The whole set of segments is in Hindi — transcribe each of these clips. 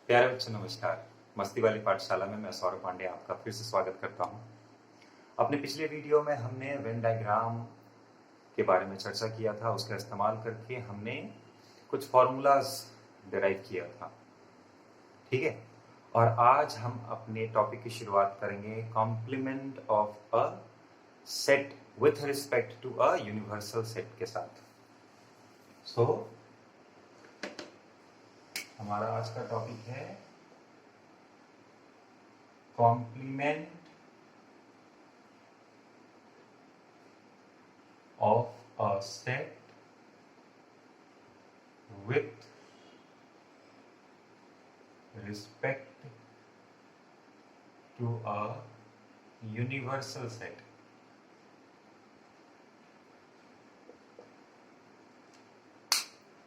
प्यारे बच्चों नमस्कार। मस्ती वाली पाठशाला में मैं सौरभ पांडे आपका फिर से स्वागत करता हूं। अपने पिछले वीडियो में हमने वेन डायग्राम के बारे में चर्चा किया था। उसका इस्तेमाल करके हमने कुछ फॉर्मूलाज डिराइव किया था, ठीक है। और आज हम अपने टॉपिक की शुरुआत करेंगे complement of a set with respect to a universal set के साथ। सो हमारा आज का टॉपिक है complement of a set with respect to a universal set।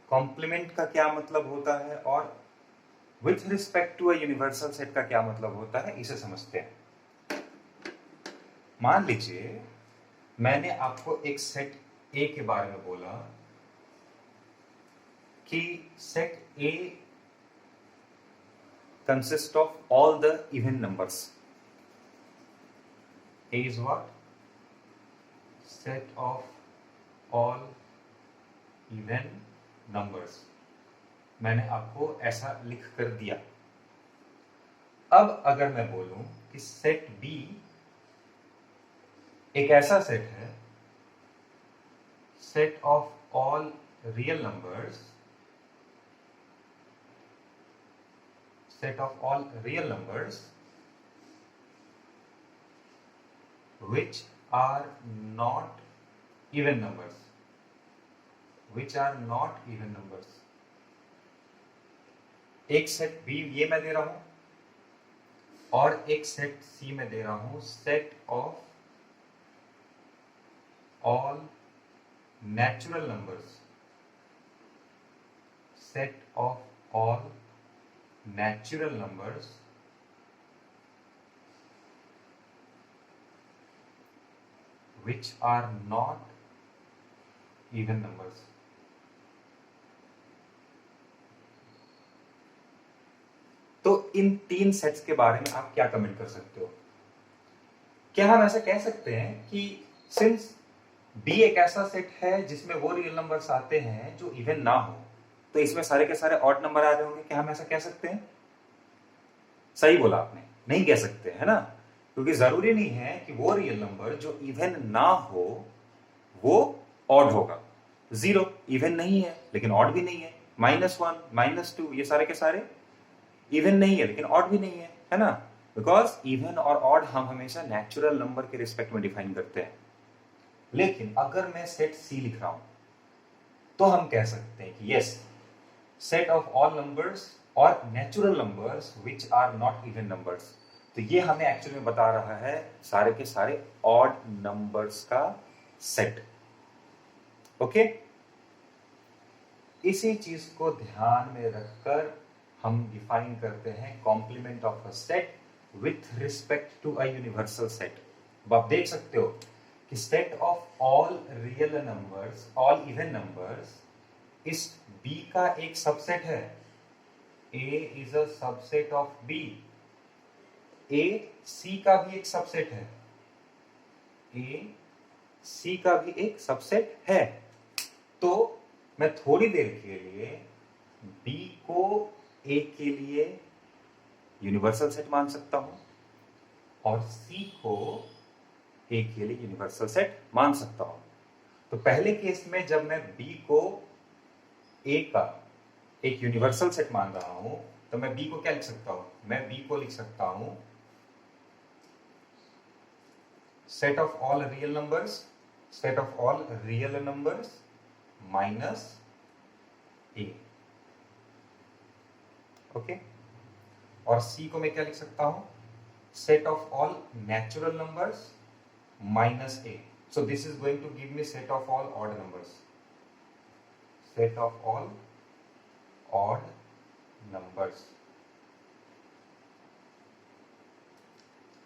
Complement का क्या मतलब होता है और with respect to a universal set का क्या मतलब होता है, इसे समझते हैं। मान लीजिए मैंने आपको एक सेट ए के बारे में बोला कि set A consist of all the even numbers. A is what? Set of all even numbers. मैंने आपको ऐसा लिख कर दिया। अब अगर मैं बोलूं कि सेट बी एक ऐसा सेट है, set of all real numbers, set of all real numbers which are not even numbers, which are not even numbers। एक सेट बी ये मैं दे रहा हूं और एक सेट सी में दे रहा हूं set of all natural numbers, set of all natural numbers which are not even numbers। तो इन तीन सेट्स के बारे में आप क्या कमेंट कर सकते हो? क्या हम ऐसा कह सकते हैं कि सिंस बी एक ऐसा सेट है जिसमें वो रियल नंबर्स आते हैं जो इवन ना हो, तो इसमें सारे के सारे ऑड नंबर आ रहे होंगे? क्या हम ऐसा कह सकते हैं? सही बोला आपने, नहीं कह सकते, है ना। क्योंकि जरूरी नहीं है कि वो रियल नंबर जो इवन ना हो वो ऑड होगा। 0 इवन नहीं है लेकिन ऑड भी नहीं है, -1 -2 ये सारे के सारे इवन नहीं है लेकिन ऑड भी नहीं है ना। बिकॉज इवन और ऑड हम हमेशा नेचुरल नंबर के रिस्पेक्ट में डिफाइन करते हैं। लेकिन अगर मैं सेट सी लिख रहा हूं तो हम कह सकते हैं कि yes, set of all numbers और natural numbers which are not even numbers. तो ये हमें एक्चुअली में बता रहा है सारे के सारे ऑड नंबर्स का सेट। ओके, इसी चीज को ध्यान में रखकर हम डिफाइन करते हैं complement of a set with respect to a universal set. अब आप देख सकते हो कि set of all real numbers, all even numbers इस बी का एक सबसेट है। A is a subset of B. A C का भी एक सबसेट है। ए सी का भी एक सबसेट है। तो मैं थोड़ी देर के लिए बी को ए के लिए यूनिवर्सल सेट मान सकता हूं और सी को ए के लिए यूनिवर्सल सेट मान सकता हूं। तो पहले केस में जब मैं बी को ए का एक यूनिवर्सल सेट मान रहा हूं तो मैं बी को क्या लिख सकता हूं? मैं बी को लिख सकता हूं set of all real numbers, set of all real numbers minus A. Okay, और सी को मैं क्या लिख सकता हूं? Set of all natural numbers minus A. So this is going to give me set of all odd numbers, set of all odd numbers.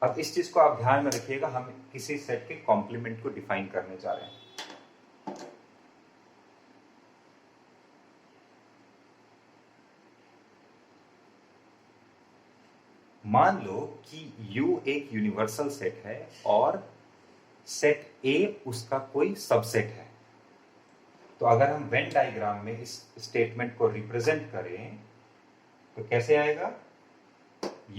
अब इस चीज को आप ध्यान में रखिएगा, हम किसी सेट के कॉम्प्लीमेंट को डिफाइन करने जा रहे हैं। मान लो कि U एक यूनिवर्सल सेट है और सेट A उसका कोई सबसेट है। तो अगर हम वेन डायग्राम में इस स्टेटमेंट को रिप्रेजेंट करें तो कैसे आएगा?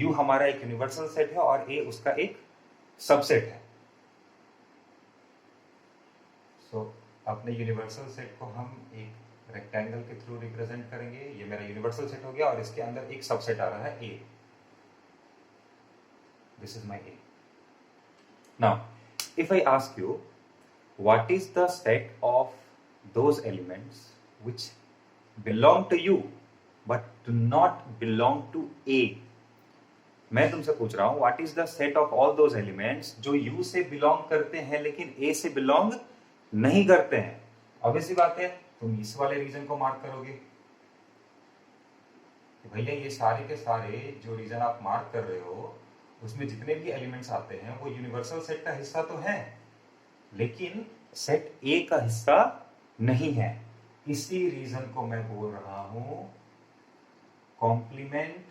U हमारा एक यूनिवर्सल सेट है और A उसका एक सबसेट है। अपने यूनिवर्सल सेट को हम एक रेक्टेंगल के थ्रू रिप्रेजेंट करेंगे। ये मेरा यूनिवर्सल सेट हो गया और इसके अंदर एक सबसेट आ रहा है A। This is my A. Now, if I ask you, what is the set of those elements which belong to you but do not belong to A? मैं तुमसे पूछ रहा हूं, what is the set of all those elements जो U से belong करते हैं लेकिन A से belong नहीं करते हैं? ऑब्वियसली बात है, तुम इस वाले रीजन को मार्क करोगे। भैया ये सारे के सारे जो रीजन आप मार्क कर रहे हो उसमें जितने भी एलिमेंट्स आते हैं वो यूनिवर्सल सेट का हिस्सा तो है लेकिन सेट ए का हिस्सा नहीं है। इसी रीजन को मैं बोल रहा हूं complement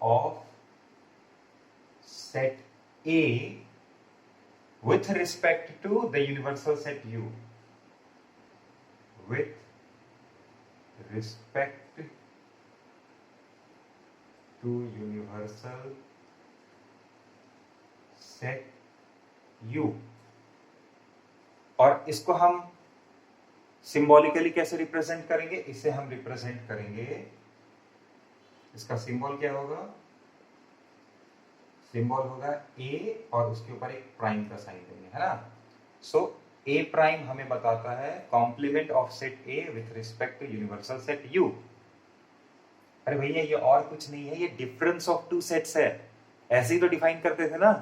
of set A with respect to the universal set U. With respect to universal set U. और इसको हम सिंबॉलिकली कैसे रिप्रेजेंट करेंगे? इसे हम रिप्रेजेंट करेंगे, इसका सिंबल क्या होगा? सिंबल होगा A और उसके ऊपर एक प्राइम का साइन देंगे, है ना। सो A प्राइम हमें बताता है complement of set A with respect to universal set U। अरे भैया ये और कुछ नहीं है, ये डिफरेंस ऑफ टू सेट्स है। ऐसे ही तो डिफाइन करते थे ना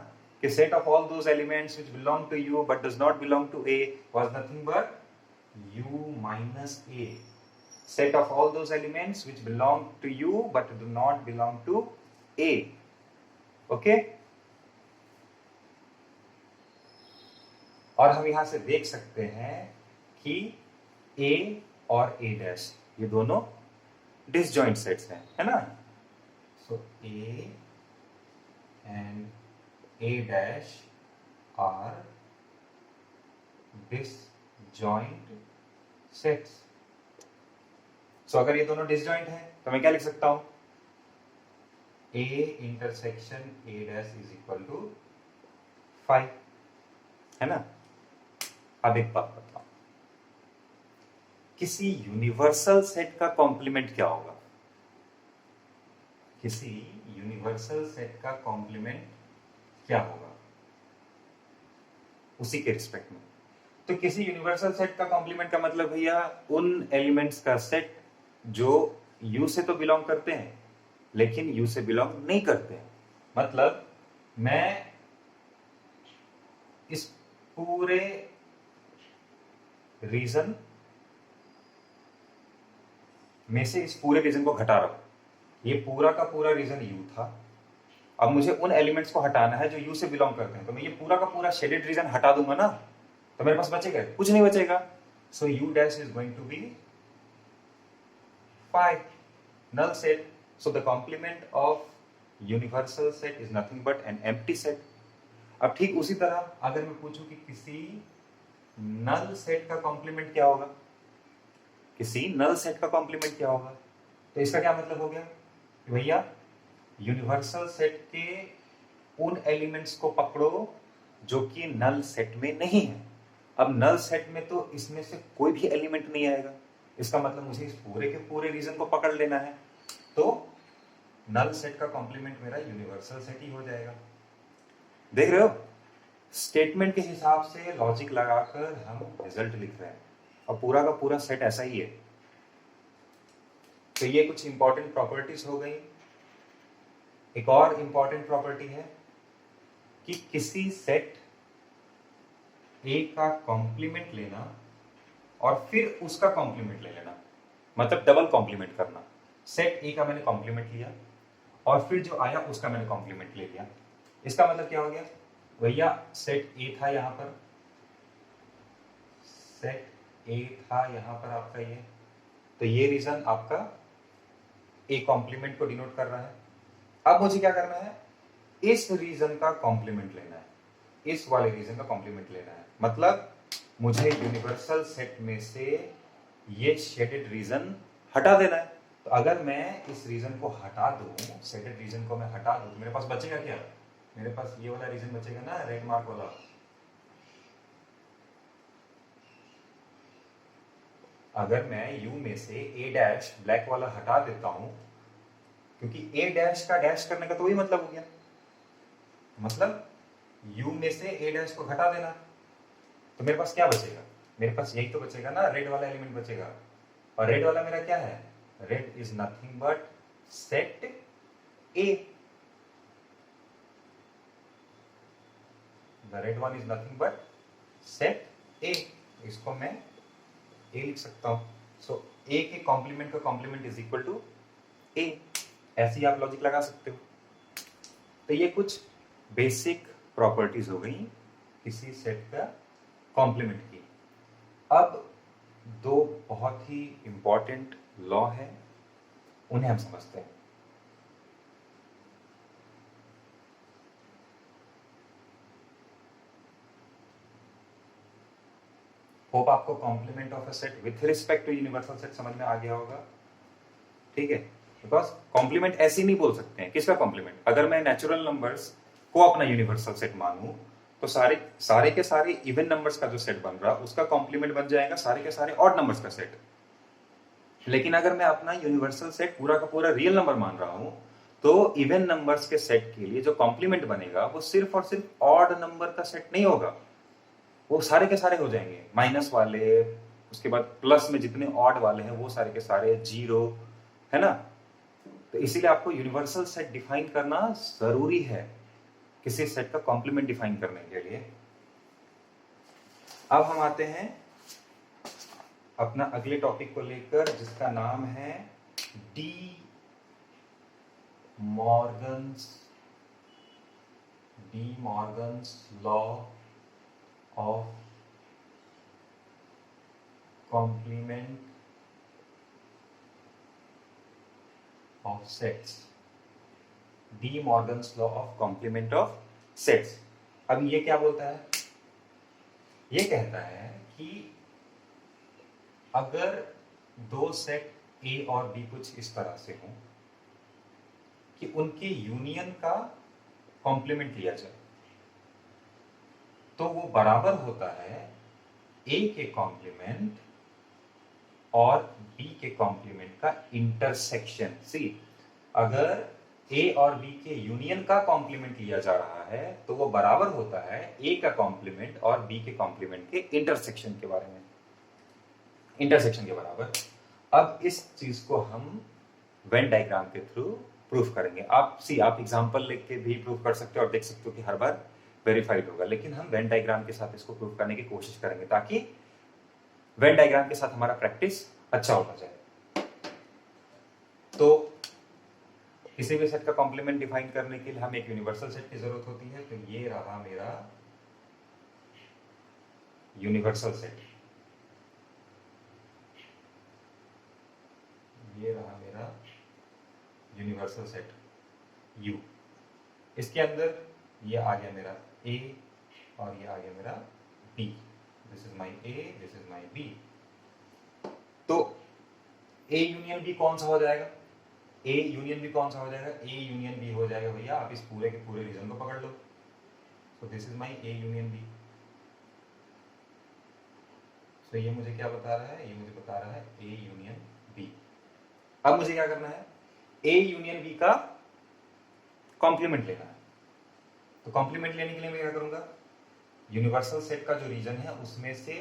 कि set of all those elements which belong to U but does not belong to A was nothing but U minus A। Set of all those elements which belong to U but do not belong to A। Okay और हम यहां से देख सकते हैं कि A और A डैश ये दोनों डिसजॉइंट सेट्स हैं, है ना। So A and A dash are disjoint sets. So अगर ये दोनों डिसजॉइंट हैं तो मैं क्या लिख सकता हूं? A intersection A dash is equal to 5, है ना। अब एक बात बताओ, किसी यूनिवर्सल सेट का कॉम्प्लीमेंट क्या होगा? किसी यूनिवर्सल सेट का कॉम्प्लीमेंट क्या होगा उसी के रिस्पेक्ट में? तो किसी यूनिवर्सल सेट का कॉम्प्लीमेंट का मतलब भैया उन एलिमेंट्स का सेट जो U से तो बिलोंग करते हैं लेकिन U से बिलोंग नहीं करते हैं। मतलब मैं इस पूरे रीजन में से इस पूरे रीजन को घटा रहा हूं। ये पूरा का पूरा रीजन U था, अब मुझे उन एलिमेंट्स को हटाना है जो U से बिलोंग करते हैं। तो मैं ये पूरा का पूरा शेडेड रीजन हटा दूंगा ना, तो मेरे पास बचेगा कुछ नहीं बचेगा। So U dash is going to be 5, null set। So the complement of universal set is nothing but an empty set। अब ठीक उसी तरह अगर मैं पूछूं कि किसी नल सेट का कॉम्प्लीमेंट क्या होगा, किसी नल सेट का कॉम्प्लीमेंट क्या होगा, तो इसका क्या मतलब हो गया कि भैया यूनिवर्सल सेट के उन एलिमेंट्स को पकड़ो जो कि नल सेट में नहीं है। अब नल सेट में तो इसमें से कोई भी एलिमेंट नहीं आएगा, इसका मतलब मुझे इस पूरे के पूरे रीजन को पकड़ लेना है। तो नल सेट का कॉम्प्लीमेंट मेरा यूनिवर्सल सेट ही हो जाएगा। देख रहे हो, स्टेटमेंट के हिसाब से लॉजिक लगाकर हम रिजल्ट लिख रहे हैं और पूरा का पूरा सेट ऐसा ही है। तो ये कुछ इंपॉर्टेंट प्रॉपर्टीज हो गई। एक और इंपॉर्टेंट प्रॉपर्टी है कि किसी सेट A का कॉम्प्लीमेंट लेना और फिर उसका कॉम्प्लीमेंट ले लेना, मतलब डबल कॉम्प्लीमेंट करना। सेट A का मैंने कॉम्प्लीमेंट लिया और फिर जो आया उसका मैंने कॉम्प्लीमेंट ले लिया। इसका मतलब क्या हो गया भैया, सेट A था यहां पर, सेट A था यहां पर आपका ये, तो ये रीजन आपका ए कॉम्प्लीमेंट को डिनोट कर रहा है। अब मुझे क्या करना है, इस रीजन का कॉम्प्लीमेंट लेना है, इस वाले रीजन का कॉम्प्लीमेंट लेना है। मतलब मुझे यूनिवर्सल सेट में से ये शेडेड रीजन हटा देना है। तो अगर मैं इस रीजन को हटा दूं, शेडेड रीजन को मैं हटा दूं, तो मेरे पास बचेगा क्या, मेरे पास ये वाला रीजन बचेगा ना, रेड मार्क वाला। अगर मैं U में से A डैश ब्लैक वाला हटा देता हूं, क्योंकि A डैश का डैश करने का तो वही मतलब हो गया, मतलब U में से A डैश को घटा देना। तो मेरे पास क्या बचेगा, मेरे पास यही तो बचेगा ना, रेड वाला एलिमेंट बचेगा। और रेड वाला मेरा क्या है, red is nothing but set A। The red one is nothing but set A। इसको मैं A लिख सकता हूं। सो A के कॉम्प्लीमेंट का complement is equal to A। ऐसे ही आप लॉजिक लगा सकते हो। तो ये कुछ बेसिक प्रॉपर्टीज हो गई किसी सेट का कॉम्प्लीमेंट की। अब दो बहुत ही इंपॉर्टेंट लॉ है, उन्हें हम समझते हैं। होप आपको complement of a set with respect to universal set समझ में आ गया होगा। ठीक है, बिकॉज कॉम्प्लीमेंट ऐसे नहीं बोल सकते हैं। किसका कॉम्प्लीमेंट, अगर मैं नेचुरल नंबर्स को अपना यूनिवर्सल सेट मानूं तो सारे के सारे इवन नंबर्स का जो सेट बन रहा उसका कॉम्प्लीमेंट बन जाएगा सारे के सारे ऑड नंबर्स का सेट। लेकिन अगर मैं अपना यूनिवर्सल सेट पूरा का पूरा रियल नंबर मान रहा हूं तो इवन नंबर्स के सेट के लिए जो कॉम्प्लीमेंट बनेगा वो सिर्फ और सिर्फ ऑड नंबर का सेट नहीं होगा, वो सारे के सारे हो जाएंगे, माइनस वाले, उसके बाद प्लस में जितने ऑड वाले हैं वो सारे के सारे, जीरो, है ना। तो इसीलिए आपको यूनिवर्सल सेट डिफाइन करना जरूरी है किसी सेट का कॉम्प्लीमेंट डिफाइन करने के लिए। अब हम आते हैं अपना अगले टॉपिक को लेकर, जिसका नाम है De Morgan's law of complement of sets. De Morgan's law of complement of sets. अब ये क्या बोलता है, ये कहता है कि अगर दो सेट ए और बी कुछ इस तरह से हों कि उनके यूनियन का कॉम्प्लीमेंट लिया जाए तो वो बराबर होता है ए के कॉम्प्लीमेंट और बी के कॉम्प्लीमेंट का इंटरसेक्शन। सी, अगर ए और बी के यूनियन का कॉम्प्लीमेंट लिया जा रहा है तो वो बराबर होता है ए का कॉम्प्लीमेंट और बी के कॉम्प्लीमेंट के इंटरसेक्शन के बारे में, इंटरसेक्शन के बराबर। अब इस चीज को हम वेन डायग्राम के थ्रू प्रूफ करेंगे। आप एग्जांपल लिख के भी प्रूफ कर सकते हो और देख सकते हो कि हर बार वेरीफाइड होगा, लेकिन हम वेन डायग्राम के साथ इसको प्रूफ करने की कोशिश करेंगे ताकि वेन डायग्राम के साथ हमारा प्रैक्टिस अच्छा होता जाए। तो किसी भी सेट का कॉम्प्लीमेंट डिफाइन करने के लिए हमें एक यूनिवर्सल सेट की जरूरत होती है। तो ये रहा मेरा यूनिवर्सल सेट, ये रहा मेरा यूनिवर्सल सेट U। इसके अंदर ये आ गया मेरा A और ये आ गया मेरा B। This is my A, this is my B। तो A यूनियन B कौन सा हो जाएगा, A यूनियन B कौन सा हो जाएगा, A यूनियन B हो जाएगा भैया, आप इस पूरे के पूरे रीजन को पकड़ लो। तो this is my A union B। तो ये मुझे क्या बता रहा है, ये मुझे बता रहा है A यूनियन B। अब मुझे क्या करना है, A यूनियन B का कॉम्प्लीमेंट लेना है। तो कॉम्प्लीमेंट लेने के लिए मैं क्या करूंगा, यूनिवर्सल सेट का जो रीजन है उसमें से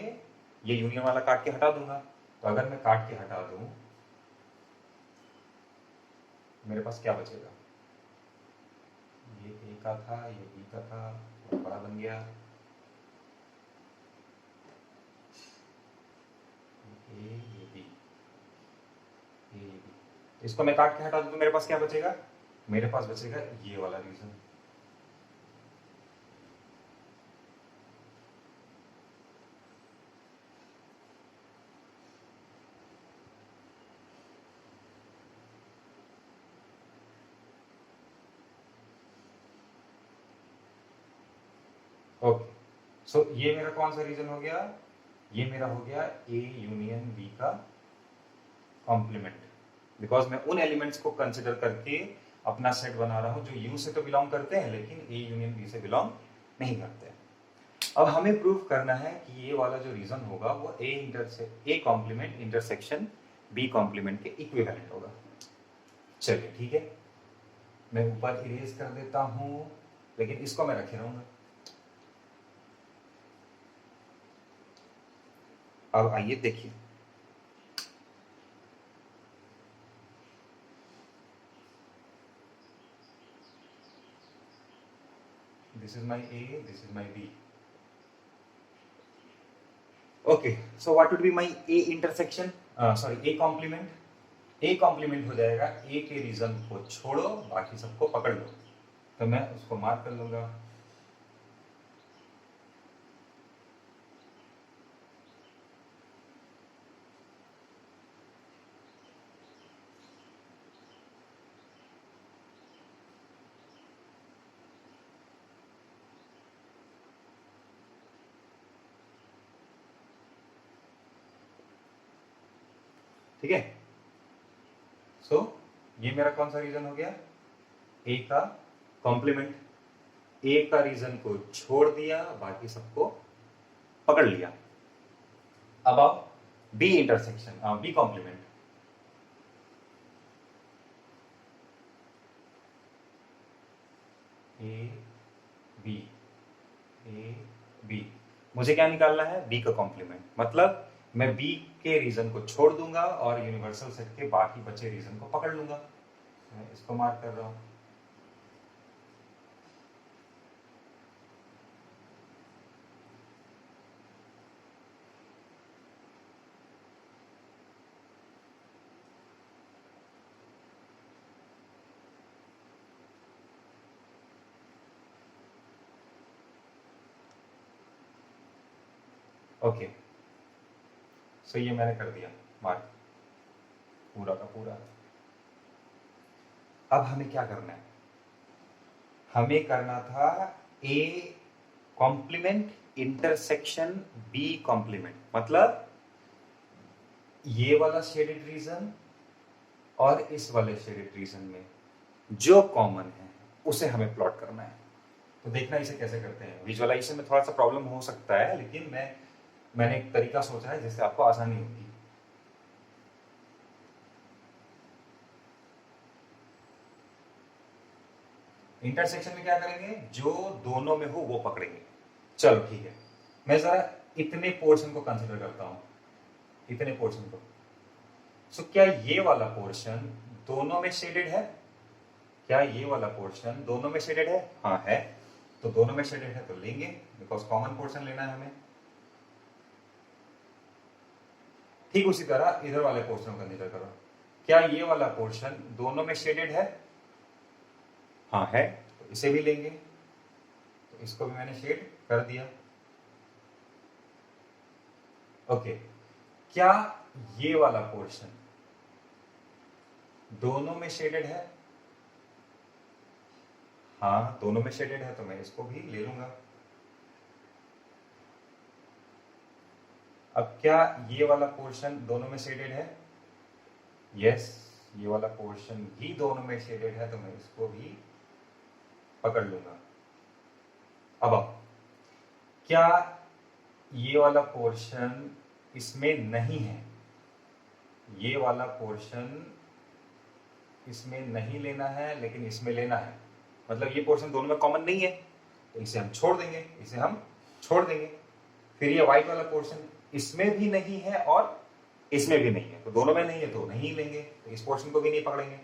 ये यूनियन वाला काट के हटा दूंगा। तो अगर मैं काट के हटा दूं मेरे पास क्या बचेगा, ये A का था, ये B का था, बहुत बड़ा बन गया, ये B, ये B। इसको मैं काट के हटा दूं तो मेरे पास क्या बचेगा, मेरे पास बचेगा ये वाला रीजन। ओके, सो ये मेरा कौन सा रीजन हो गया? ये मेरा हो गया ए यूनियन बी का कॉम्प्लीमेंट, बिकॉज मैं उन एलिमेंट्स को कंसिडर करके अपना सेट बना रहा हूं जो यू से तो बिलोंग करते हैं लेकिन ए यूनियन बी से बिलोंग नहीं करते हैं। अब हमें प्रूव करना है कि ये वाला जो रीजन होगा वो A complement intersection B complement के इक्विवेलेंट होगा। चलिए ठीक है, मैं ऊपर इरेज कर देता हूं, लेकिन इसको मैं रखे रहूंगा। अब आइए देखिए, this is my A, this is my B. Okay, so what would be my A intersection? A complement. A complement हो जाएगा A के रीजन को छोड़ो बाकी सबको पकड़ लो, तो मैं उसको मार्क कर लूंगा। ठीक है, सो ये मेरा कौन सा रीजन हो गया? ए का कॉम्प्लीमेंट। ए का रीजन को छोड़ दिया, बाकी सबको पकड़ लिया। अब आओ B intersection, B complement. A B, A B, मुझे क्या निकालना है? बी का कॉम्प्लीमेंट। मतलब मैं बी के रीजन को छोड़ दूंगा और यूनिवर्सल सेट के बाकी बचे रीजन को पकड़ लूंगा। मैं इसको मार्क कर रहा हूं। ओके, सो ये मैंने कर दिया मार्क पूरा का पूरा। अब हमें क्या करना है? हमें करना था A complement intersection B complement, मतलब ये वाला शेडेड रीजन और इस वाले शेडेड रीजन में जो कॉमन है उसे हमें प्लॉट करना है। तो देखना इसे कैसे करते हैं। विजुअलाइजेशन में थोड़ा सा प्रॉब्लम हो सकता है, लेकिन मैंने एक तरीका सोचा है जिससे आपको आसानी होगी। इंटरसेक्शन में क्या करेंगे? जो दोनों में हो वो पकड़ेंगे। चलो ठीक है, मैं जरा इतने पोर्शन को कंसिडर करता हूं, इतने पोर्शन को। सो क्या ये वाला पोर्शन दोनों में शेडेड है? क्या ये वाला पोर्शन दोनों में शेडेड है? हाँ है, तो दोनों में शेडेड है तो लेंगे, बिकॉज कॉमन पोर्शन लेना है हमें। ठीक उसी तरह इधर वाले पोर्शन को कंसीडर करो। क्या ये वाला पोर्शन दोनों में शेडेड है? हाँ है, तो इसे भी लेंगे, तो इसको भी मैंने शेड कर दिया। ओके, क्या ये वाला पोर्शन दोनों में शेडेड है? हाँ, दोनों में शेडेड है, तो मैं इसको भी ले लूंगा। अब क्या ये वाला पोर्शन दोनों में शेडेड है? यस, ये वाला पोर्शन भी दोनों में शेडेड है, तो मैं इसको भी पकड़ लूंगा। अब क्या ये वाला पोर्शन इसमें नहीं है? ये वाला पोर्शन इसमें नहीं लेना है, लेकिन इसमें लेना है, मतलब ये पोर्शन दोनों में कॉमन नहीं है, तो इसे हम छोड़ देंगे, इसे हम छोड़ देंगे। फिर ये व्हाइट वाला पोर्शन इसमें भी नहीं है और इसमें भी नहीं है, तो दोनों में नहीं है तो नहीं लेंगे, तो इस पोर्शन को भी नहीं पकड़ेंगे।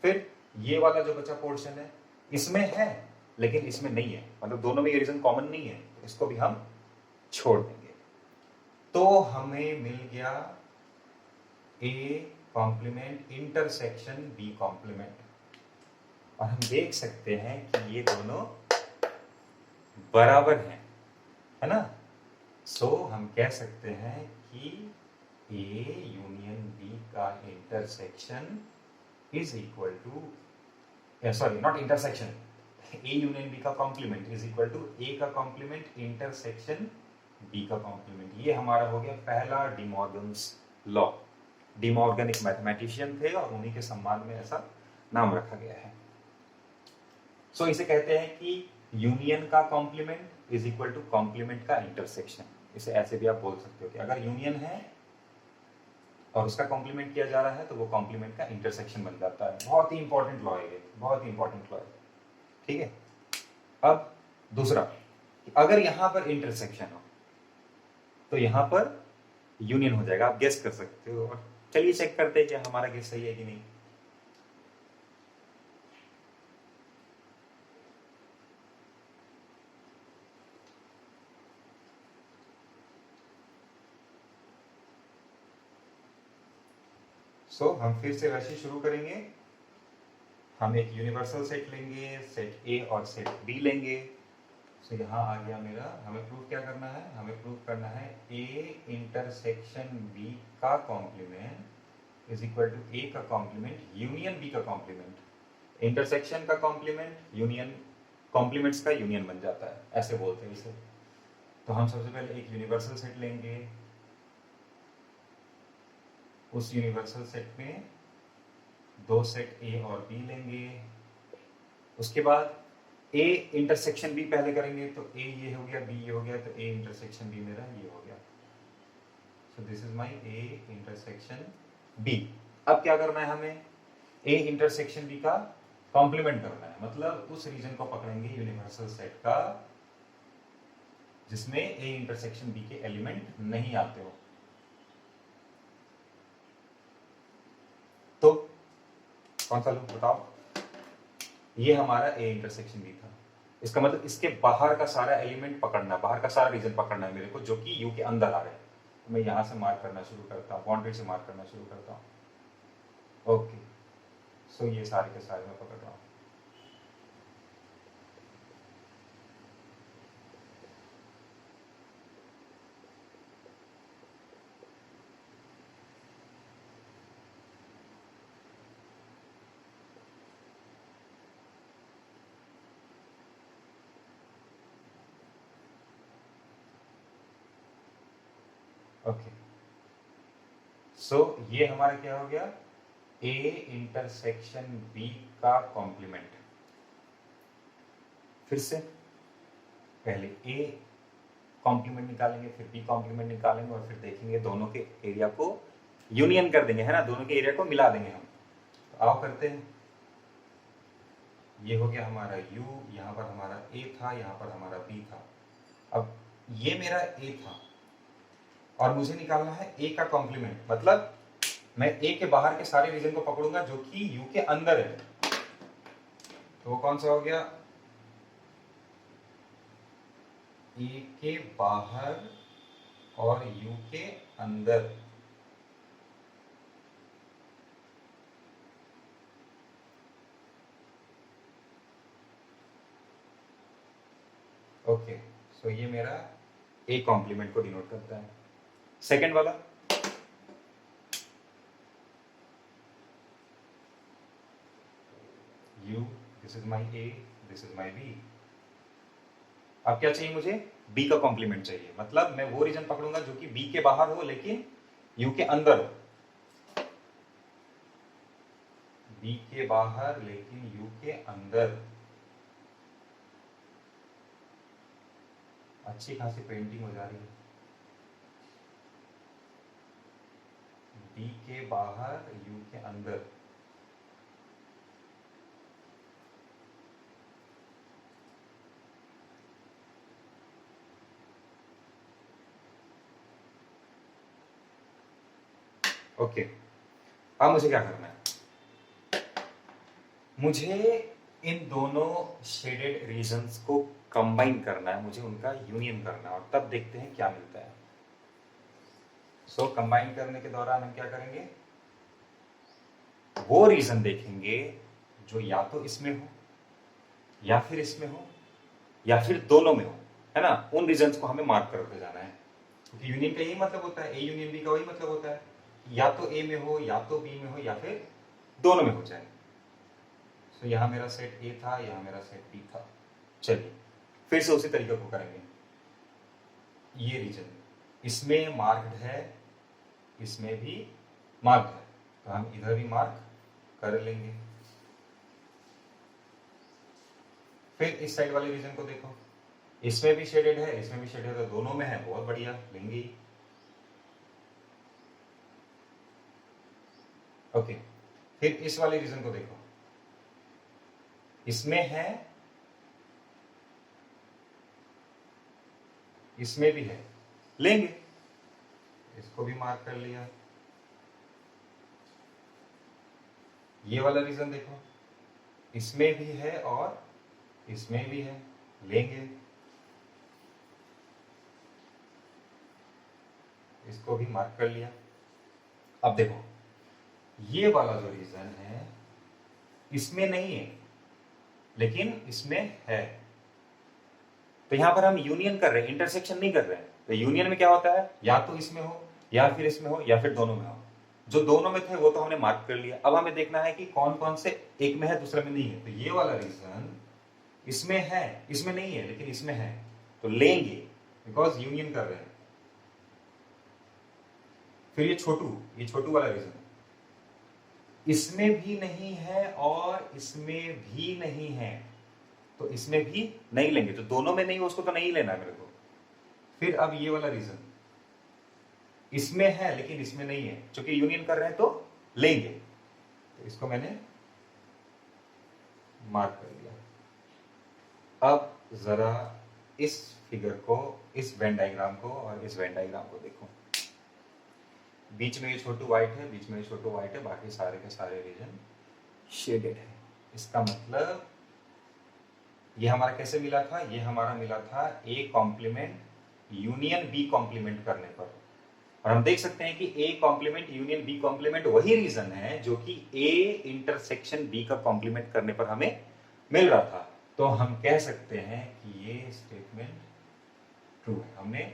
फिर ये वाला जो बचा पोर्शन है इसमें है लेकिन इसमें नहीं है, मतलब दोनों में ये रीजन कॉमन नहीं है, तो इसको भी हम छोड़ देंगे। तो हमें मिल गया A complement intersection B complement, और हम देख सकते हैं कि ये दोनों बराबर हैं, है ना। सो हम कह सकते हैं कि ए यूनियन बी का intersection is equal to, sorry not intersection, A union B का complement is equal to A का कॉम्प्लीमेंट इंटरसेक्शन बी का कॉम्प्लीमेंट। ये हमारा हो गया पहला डिमॉर्गन्स लॉ। डिमॉर्गन एक मैथमेटिशियन थे और उन्हीं के सम्मान में ऐसा नाम रखा गया है। सो इसे कहते हैं कि यूनियन का complement is equal to complement का इंटरसेक्शन। इसे ऐसे भी आप बोल सकते हो कि अगर यूनियन है और उसका कॉम्प्लीमेंट किया जा रहा है तो वो कॉम्प्लीमेंट का इंटरसेक्शन बन जाता है। बहुत ही इंपॉर्टेंट लॉ है ये, बहुत ही इंपॉर्टेंट लॉ है। ठीक है, अब दूसरा, अगर यहां पर इंटरसेक्शन हो तो यहां पर यूनियन हो जाएगा। आप गेस कर सकते हो, और चलिए चेक करते हैं कि हमारा गेस सही है कि नहीं। हम फिर से वैसे शुरू करेंगे। हम एक यूनिवर्सल सेट लेंगे, सेट ए और सेट बी लेंगे। यहाँ आ गया मेरा, हमें प्रूफ क्या करना है, हमें प्रूफ करना है ए इंटरसेक्शन बी का complement is equal to A का कॉम्प्लीमेंट यूनियन बी का कॉम्प्लीमेंट। इंटरसेक्शन का कॉम्प्लीमेंट यूनियन, कॉम्प्लीमेंट्स का यूनियन बन जाता है, ऐसे बोलते हैं इसे। तो हम सबसे पहले एक यूनिवर्सल सेट लेंगे, उस यूनिवर्सल सेट में दो सेट ए और बी लेंगे। उसके बाद ए इंटरसेक्शन बी पहले करेंगे, तो ए ये हो गया, बी ये हो गया, तो ए इंटरसेक्शन बी मेरा ये हो गया। So this is my A intersection B. अब क्या करना है हमें, ए इंटरसेक्शन बी का कॉम्प्लीमेंट करना है, मतलब उस रीजन को पकड़ेंगे यूनिवर्सल सेट का जिसमें ए इंटरसेक्शन बी के एलिमेंट नहीं आते हो। तो कौन सा लूप बताओ, ये हमारा ए इंटरसेक्शन बी था। इसका मतलब इसके बाहर का सारा एलिमेंट पकड़ना, बाहर का सारा रीजन पकड़ना है मेरे को, जो कि यू के अंदर आ रहे हैं। तो मैं यहां से मार्क करना शुरू करता हूँ, बाउंड्री से मार्क करना शुरू करता हूँ। ओके, सो ये सारे के सारे मैं पकड़ रहा हूँ। ओके, सो ये हमारा क्या हो गया, ए इंटरसेक्शन बी का कॉम्प्लीमेंट। फिर से पहले ए कॉम्प्लीमेंट निकालेंगे, फिर बी कॉम्प्लीमेंट निकालेंगे, और फिर देखेंगे दोनों के एरिया को यूनियन कर देंगे, है ना, दोनों के एरिया को मिला देंगे हम। तो आओ करते हैं। ये हो गया हमारा u, यहाँ पर हमारा a था, यहाँ पर हमारा b था। अब ये मेरा a था और मुझे निकालना है a का कॉम्प्लीमेंट, मतलब मैं a के बाहर के सारे रीजन को पकड़ूंगा जो कि u के अंदर है। तो वो कौन सा हो गया, a के बाहर और u के अंदर। ओके, सो ये मेरा ए कॉम्प्लीमेंट को डिनोट करता है। सेकंड वाला, u, this is my A, this is my B. अब क्या चाहिए मुझे, b का कॉम्प्लीमेंट चाहिए, मतलब मैं वो रीजन पकड़ूंगा जो कि b के बाहर हो लेकिन u के अंदर हो। b के बाहर लेकिन u के अंदर। अच्छी खासी पेंटिंग हो जा रही है। b के बाहर u के अंदर। ओके, अब मुझे क्या करना है, मुझे इन दोनों शेडेड रीजन्स को कंबाइन करना है, मुझे उनका यूनियन करना है, और तब देखते हैं क्या मिलता है। सो कंबाइन करने के दौरान हम क्या करेंगे, वो रीजन देखेंगे जो या तो इसमें हो या फिर इसमें हो या फिर दोनों में हो, है ना। उन रीजन्स को हमें मार्क करते जाना है, क्योंकि यूनियन का यही मतलब होता है, ए यूनियन बी का वही मतलब होता है, या तो ए में हो या तो बी में हो या फिर दोनों में हो जाए। तो यहाँ मेरा सेट ए था, यहाँ मेरा सेट बी था। चलिए फिर से उसी तरीके को करेंगे। ये रीजन इसमें मार्क्ड है, इसमें भी मार्क है, तो हम इधर भी मार्क कर लेंगे। फिर इस साइड वाले रीजन को देखो, इसमें भी शेडेड है, इसमें भी शेडेड है, तो दोनों में है, बहुत बढ़िया, लेंगे। ओके, फिर इस वाले रीजन को देखो, इसमें है, इसमें भी है, लेंगे। इसको भी मार्क कर लिया। ये वाला रीजन देखो, इसमें भी है और इसमें भी है, लेंगे। इसको भी मार्क कर लिया। अब देखो ये वाला जो रीजन है इसमें नहीं है लेकिन इसमें है, तो यहां पर हम यूनियन कर रहे हैं, इंटरसेक्शन नहीं कर रहे हैं। तो यूनियन में क्या होता है, या तो इसमें हो या फिर इसमें हो या फिर दोनों में हो। जो दोनों में थे वो तो हमने मार्क कर लिया। अब हमें देखना है कि कौन कौन से एक में है दूसरे में नहीं है। तो ये वाला रीजन इसमें है, इसमें नहीं है लेकिन इसमें है, तो लेंगे बिकॉज यूनियन कर रहे हैं। फिर ये छोटू वाला रीजन इसमें भी नहीं है और इसमें भी नहीं है, तो इसमें भी नहीं लेंगे। तो दोनों में नहीं हो उसको तो नहीं लेना मेरे को। फिर अब ये वाला रीजन इसमें है लेकिन इसमें नहीं है, क्योंकि यूनियन कर रहे हैं तो लेंगे, तो इसको मैंने मार्क कर दिया। अब जरा इस फिगर को, इस वेन डायग्राम को और इस वेन डायग्राम को देखो। बीच में ये छोटू व्हाइट है, बीच में ये छोटू व्हाइट है, बाकी सारे के सारे रीजन शेडेड है। इसका मतलब ये हमारा कैसे मिला था, ये हमारा मिला था A complement union B complement करने पर। और हम देख सकते हैं कि A complement union B complement वही रीजन है जो कि ए इंटरसेक्शन बी का कॉम्प्लीमेंट करने पर हमें मिल रहा था। तो हम कह सकते हैं कि ये स्टेटमेंट ट्रू है, हमने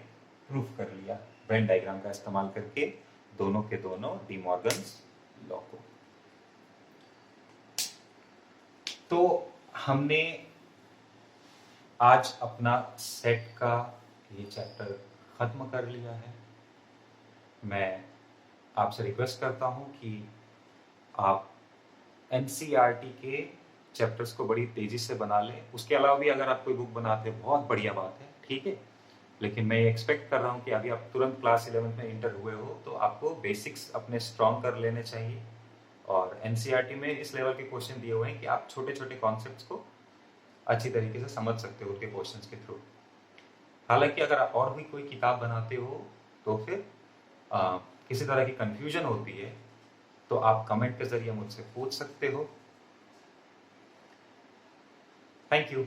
प्रूफ कर लिया वेन डायग्राम का इस्तेमाल करके दोनों के दोनों डी मॉर्गन्स लॉ को। तो हमने आज अपना सेट का ये चैप्टर खत्म कर लिया है। मैं आपसे रिक्वेस्ट करता हूं कि आप एनसीईआरटी के चैप्टर्स को बड़ी तेजी से बना लें। उसके अलावा भी अगर आप कोई बुक बनाते हैं बहुत बढ़िया बात है, ठीक है, लेकिन मैं एक्सपेक्ट कर रहा हूं कि अभी आप तुरंत क्लास 11 में इंटर हुए हो तो आपको बेसिक्स अपने स्ट्रॉन्ग कर लेने चाहिए। और एनसीईआरटी में इस लेवल के क्वेश्चन दिए हुए हैं कि आप छोटे छोटे कॉन्सेप्ट्स को अच्छी तरीके से समझ सकते हो उनके क्वेश्चंस के थ्रू। हालांकि अगर आप और भी कोई किताब बनाते हो तो फिर किसी तरह की कंफ्यूजन होती है तो आप कमेंट के जरिए मुझसे पूछ सकते हो। Thank you.